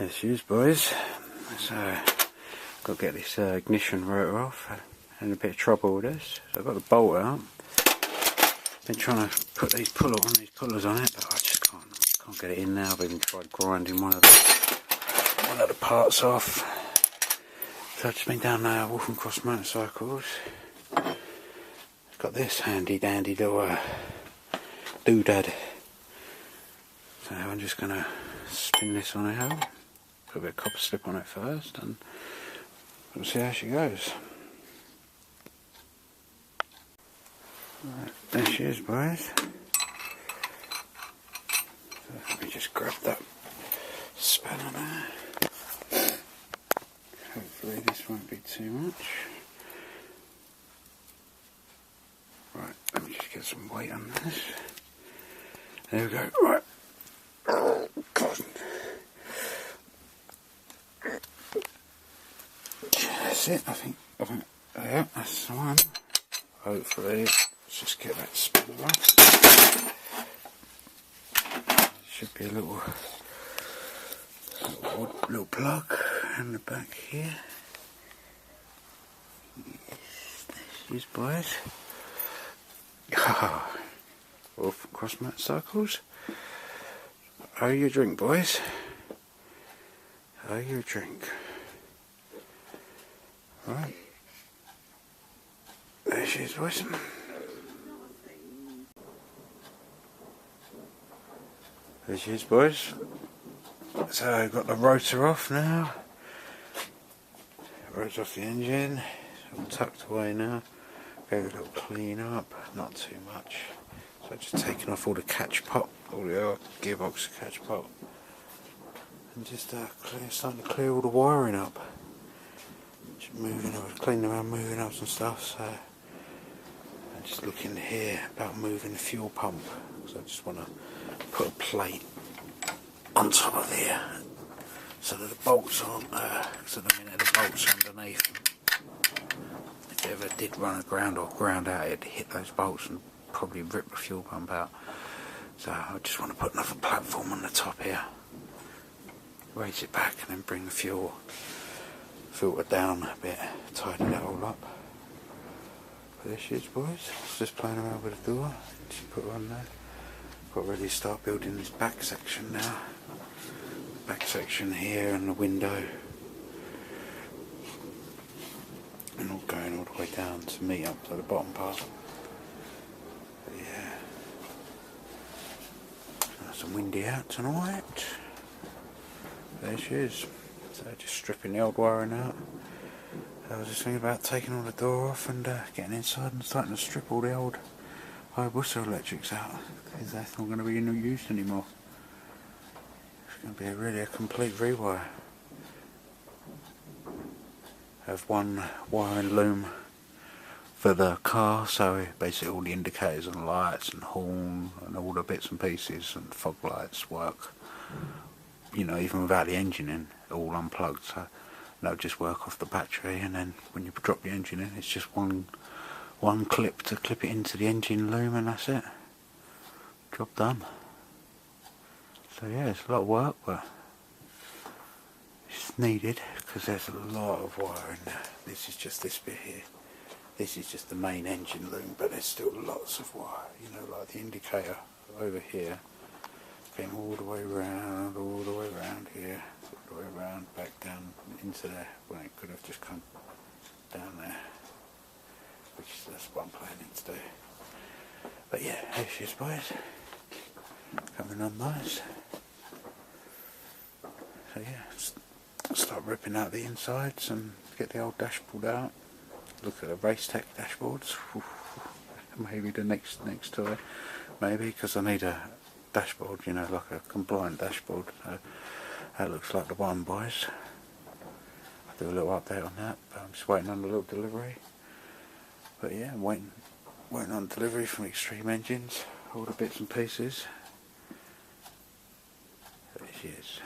There she is, boys. So, got to get this ignition rotor off. Had a bit of trouble with this. So I've got the bolt out. Been trying to put these pullers on it, but I just can't get it in now. I've even tried grinding one of the parts off. So I've just been down there, Waltham Cross Motorcycles. Got this handy dandy little doodad. So I'm just going to spin this on out. Put a bit of copper slip on it first and we'll see how she goes. Right, there she is, boys. So let me just grab that spanner there. Hopefully this won't be too much. Right, let me just get some weight on this. There we go. Right. Oh, God. That's it, I think, yeah, that's the one. Hopefully, let's just get that spinner off. Should be a little plug in the back here. Yes, there she is, boys. Waltham Cross Motorcycles. How you drink, boys? How you drink? Right. There she is, boys. There she is, boys. So I've got the rotor off now. Rotor's off the engine. It's all tucked away now. Gave it a little clean up, not too much. So I've just taken off all the catch pot, all the gearbox catch pot, and just starting to clear all the wiring up. Just cleaning around, moving up some stuff. So I'm just looking here about moving the fuel pump. So I just want to put a plate on top of here so that the bolts aren't so the minute the bolts are underneath. If it ever did run aground or ground out, it'd hit those bolts and probably rip the fuel pump out. So I just want to put another platform on the top here, raise it back and then bring the fuel filter down a bit, tidy that all up. But there she is, boys. Just playing around with the door. Just put her on there. Got ready to start building this back section now. Back section here and the window. And all going all the way down to meet up to the bottom part. But yeah. Nice and windy out tonight. There she is. So just stripping the old wiring out. I was just thinking about taking all the door off and getting inside and starting to strip all the old Hayabusa electrics out, because that's not going to be in use anymore. It's going to be really a complete rewire. I have one wiring loom for the car, so basically all the indicators and lights and horn and all the bits and pieces and fog lights work, you know, even without the engine in, all unplugged, so they'll just work off the battery, and then when you drop the engine in, it's just one clip to clip it into the engine loom, and that's it. Job done. So yeah, it's a lot of work, but it's needed because there's a lot of wiring. This is just this bit here. This is just the main engine loom, but there's still lots of wire. You know, like the indicator over here, came all the way around here, all the way around, back down into there, when it could have just come down there. That's what I'm planning to do. But yeah, here she is, boys. Coming on nice. So yeah, start ripping out the insides and get the old dashboard out. Look at the Race Tech dashboards. Maybe the next to it. Maybe, because I need a dashboard, you know, like a compliant dashboard. So that looks like the one, boys. I'll do a little update on that, but I'm just waiting on the little delivery. But yeah, I'm waiting on delivery from Extreme Engines, all the bits and pieces. There she is.